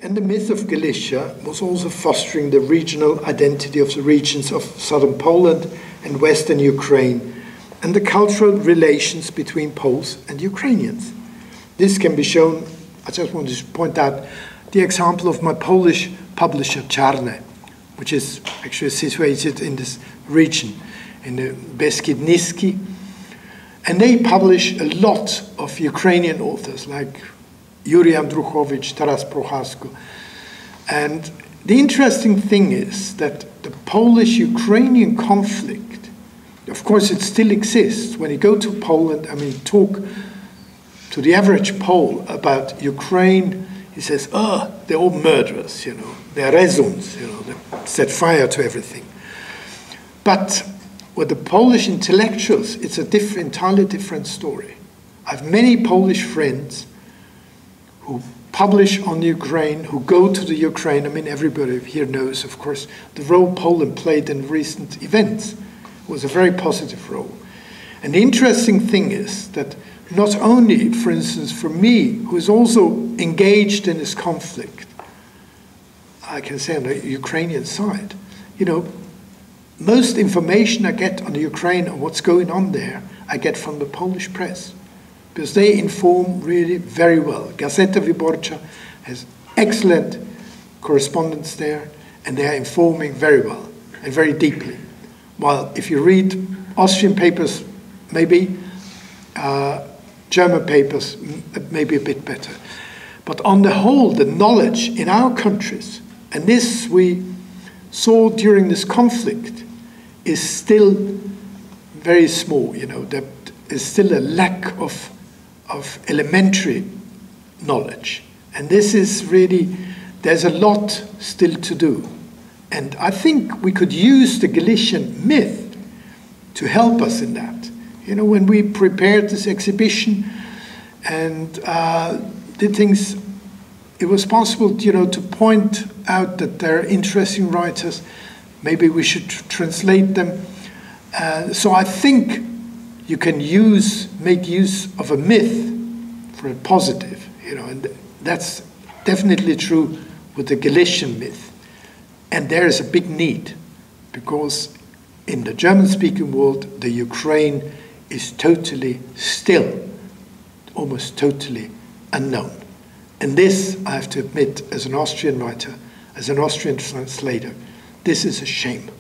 And the myth of Galicia was also fostering the regional identity of the regions of southern Poland and western Ukraine, and the cultural relations between Poles and Ukrainians. This can be shown, I just want to point out the example of my Polish publisher Czarne, which is actually situated in this region, in the Beskid Niski. And they publish a lot of Ukrainian authors like Yuri Andruchowicz, Taras Prochasko. And the interesting thing is that the Polish-Ukrainian conflict, of course it still exists. When you go to Poland, I mean, talk to the average Pole about Ukraine, he says, oh, they're all murderers, you know, they're rezuns, you know, they set fire to everything. But with the Polish intellectuals, it's a entirely different story. I have many Polish friends who publish on Ukraine, who go to the Ukraine. I mean, everybody here knows, of course, the role Poland played in recent events. It was a very positive role. And the interesting thing is that not only, for instance, for me, who is also engaged in this conflict, I can say on the Ukrainian side, you know, most information I get on the Ukraine and what's going on there, I get from the Polish press, because they inform really very well. Gazeta Wyborcza has excellent correspondence there, and they are informing very well and very deeply. While if you read Austrian papers, maybe German papers, maybe a bit better. But on the whole, the knowledge in our countries, and this we saw during this conflict, is still very small. You know, there is still a lack of elementary knowledge. And this is really, there's a lot still to do. And I think we could use the Galician myth to help us in that. You know, when we prepared this exhibition and did things, it was possible, you know, to point out that there are interesting writers. Maybe we should translate them. So I think you can make use of a myth for a positive, you know, and that's definitely true with the Galician myth. And there is a big need, because in the German-speaking world, the Ukraine is totally still, almost totally unknown. And this, I have to admit, as an Austrian writer, as an Austrian translator, this is a shame.